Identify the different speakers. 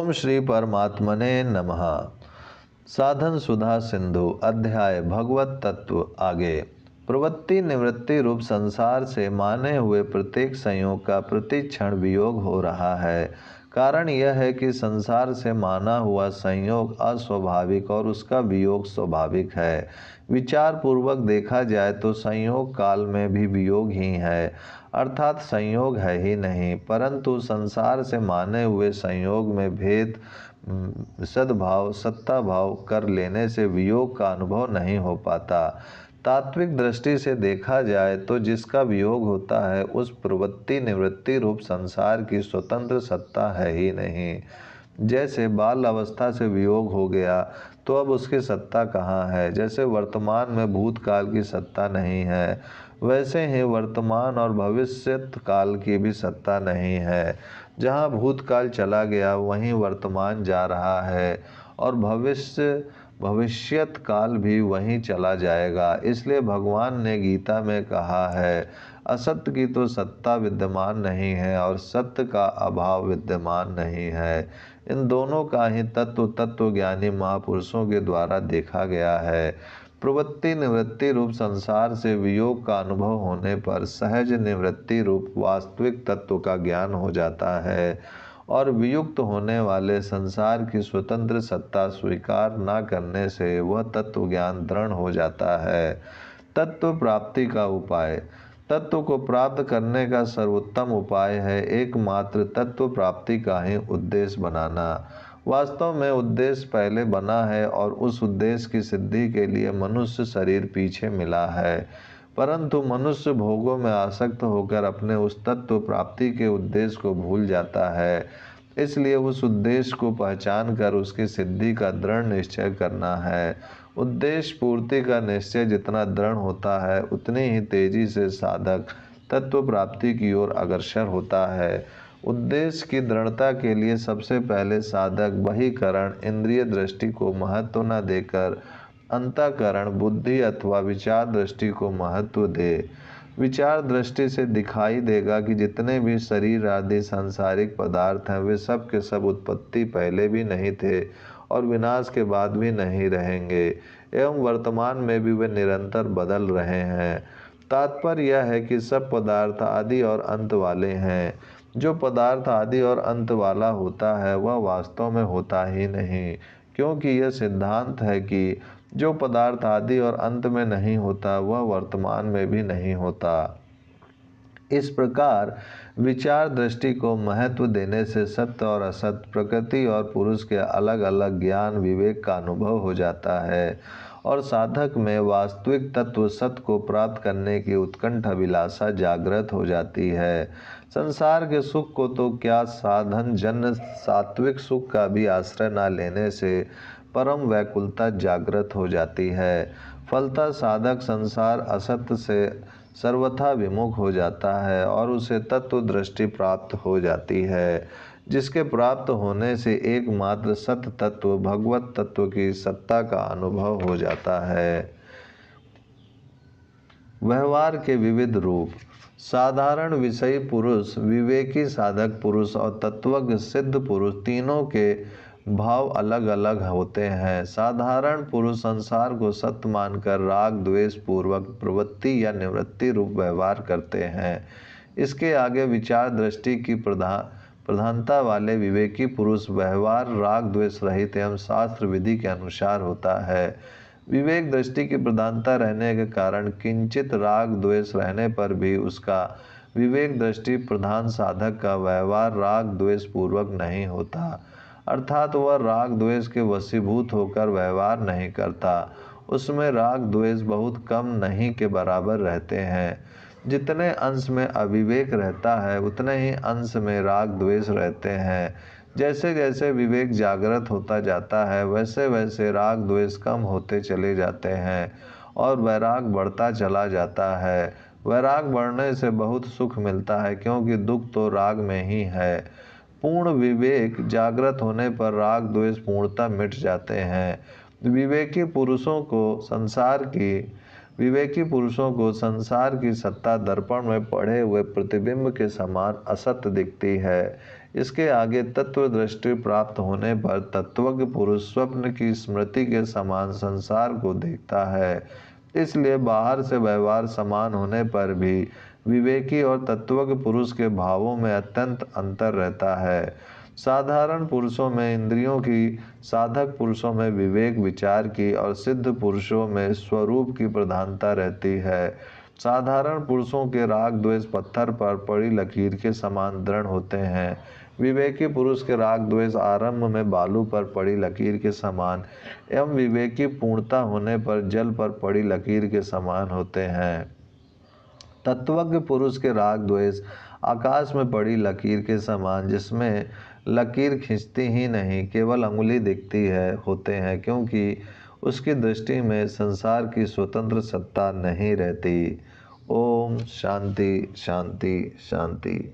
Speaker 1: ओम श्री परमात्मने नमः। साधन सुधा सिंधु अध्याय भगवत तत्व आगे। प्रवृत्ति निवृत्ति रूप संसार से माने हुए प्रत्येक संयोग का प्रति क्षण वियोग हो रहा है। कारण यह है कि संसार से माना हुआ संयोग अस्वाभाविक और उसका वियोग स्वाभाविक है। विचार पूर्वक देखा जाए तो संयोग काल में भी वियोग ही है, अर्थात संयोग है ही नहीं, परंतु संसार से माने हुए संयोग में भेद सद्भाव सत्ता भाव कर लेने से वियोग का अनुभव नहीं हो पाता। तात्विक दृष्टि से देखा जाए तो जिसका वियोग होता है उस प्रवृत्ति निवृत्ति रूप संसार की स्वतंत्र सत्ता है ही नहीं। जैसे बाल अवस्था से वियोग हो गया तो अब उसकी सत्ता कहाँ है। जैसे वर्तमान में भूतकाल की सत्ता नहीं है, वैसे ही वर्तमान और भविष्यत काल की भी सत्ता नहीं है। जहाँ भूतकाल चला गया वहीं वर्तमान जा रहा है और भविष्यत काल भी वहीं चला जाएगा। इसलिए भगवान ने गीता में कहा है, असत्य की तो सत्ता विद्यमान नहीं है और सत्य का अभाव विद्यमान नहीं है। इन दोनों का ही तत्व ज्ञानी महापुरुषों के द्वारा देखा गया है। प्रवृत्ति निवृत्ति रूप संसार से वियोग का अनुभव होने पर सहज निवृत्ति रूप वास्तविक तत्व का ज्ञान हो जाता है और वियुक्त होने वाले संसार की स्वतंत्र सत्ता स्वीकार न करने से वह तत्व ज्ञान दृढ़ हो जाता है। तत्व प्राप्ति का उपाय। तत्व को प्राप्त करने का सर्वोत्तम उपाय है एकमात्र तत्व प्राप्ति का ही उद्देश्य बनाना। वास्तव में उद्देश्य पहले बना है और उस उद्देश्य की सिद्धि के लिए मनुष्य शरीर पीछे मिला है, परंतु मनुष्य भोगों में आसक्त होकर अपने उस तत्व प्राप्ति के उद्देश्य को भूल जाता है। इसलिए उस उद्देश्य को पहचान कर उसकी सिद्धि का दृढ़ निश्चय करना है। उद्देश्य पूर्ति का निश्चय जितना दृढ़ होता है उतनी ही तेजी से साधक तत्व प्राप्ति की ओर अग्रसर होता है। उद्देश्य की दृढ़ता के लिए सबसे पहले साधक बहिकरण इंद्रिय दृष्टि को महत्व न देकर अंतःकरण बुद्धि अथवा विचार दृष्टि को महत्व दे। विचार दृष्टि से दिखाई देगा कि जितने भी शरीर आदि सांसारिक पदार्थ हैं वे सब के सब उत्पत्ति पहले भी नहीं थे और विनाश के बाद भी नहीं रहेंगे एवं वर्तमान में भी वे निरंतर बदल रहे हैं। तात्पर्य यह है कि सब पदार्थ आदि और अंत वाले हैं। जो पदार्थ आदि और अंत वाला होता है वह वास्तव में होता ही नहीं, क्योंकि यह सिद्धांत है कि जो पदार्थ आदि और अंत में नहीं होता वह वर्तमान में भी नहीं होता। इस प्रकार विचार दृष्टि को महत्व देने से सत्य और असत्य प्रकृति और पुरुष के अलग अलग ज्ञान विवेक का अनुभव हो जाता है और साधक में वास्तविक तत्व सत्य को प्राप्त करने की उत्कंठ अभिलाषा जागृत हो जाती है। संसार के सुख को तो क्या साधन जन्य सात्विक सुख का भी आश्रय न लेने से परम वैकुलता जागृत हो जाती है। फलतः साधक संसार असत्य से सर्वथा विमुख हो जाता है और उसे तत्व दृष्टि प्राप्त हो जाती है, जिसके प्राप्त होने से एकमात्र सत्य तत्व भगवत तत्व की सत्ता का अनुभव हो जाता है। व्यवहार के विविध रूप। साधारण विषयी पुरुष, विवेकी साधक पुरुष और तत्वज्ञ सिद्ध पुरुष तीनों के भाव अलग अलग होते हैं। साधारण पुरुष संसार को सत्य मानकर राग द्वेष पूर्वक प्रवृत्ति या निवृत्ति रूप व्यवहार करते हैं। इसके आगे विचार दृष्टि की प्रधानता वाले विवेकी पुरुष व्यवहार राग द्वेष रहित एवं शास्त्र विधि के अनुसार होता है। विवेक दृष्टि की प्रधानता रहने के कारण किंचित राग द्वेष रहने पर भी उसका विवेक दृष्टि प्रधान साधक का व्यवहार राग द्वेष पूर्वक नहीं होता, अर्थात वह राग द्वेष के वशीभूत होकर व्यवहार नहीं करता। उसमें राग द्वेष बहुत कम नहीं के बराबर रहते हैं। जितने अंश में अविवेक रहता है उतने ही अंश में राग द्वेष रहते हैं। जैसे जैसे विवेक जागृत होता जाता है वैसे वैसे राग द्वेष कम होते चले जाते हैं और वैराग बढ़ता चला जाता है। वैराग बढ़ने से बहुत सुख मिलता है, क्योंकि दुख तो राग में ही है। पूर्ण विवेक जागृत होने पर राग द्वेष पूर्णतः मिट जाते हैं। विवेकी पुरुषों को संसार की सत्ता दर्पण में पड़े हुए प्रतिबिंब के समान असत्य दिखती है। इसके आगे तत्व दृष्टि प्राप्त होने पर तत्वज्ञ पुरुष स्वप्न की स्मृति के समान संसार को देखता है। इसलिए बाहर से व्यवहार समान होने पर भी विवेकी और तत्वज्ञ पुरुष के भावों में अत्यंत अंतर रहता है। साधारण पुरुषों में इंद्रियों की, साधक पुरुषों में विवेक विचार की और सिद्ध पुरुषों में स्वरूप की प्रधानता रहती है। साधारण पुरुषों के राग द्वेष पत्थर पर पड़ी लकीर के समान दृढ़ होते हैं। विवेकी पुरुष के राग द्वेष आरंभ में बालू पर पड़ी लकीर के समान एवं विवेकी पूर्णता होने पर जल पर पड़ी लकीर के समान होते हैं। तत्वज्ञ पुरुष के राग द्वेष आकाश में पड़ी लकीर के समान, जिसमें लकीर खींचती ही नहीं केवल अंगुली दिखती है, होते हैं, क्योंकि उसकी दृष्टि में संसार की स्वतंत्र सत्ता नहीं रहती। ओम शांति शांति शांति।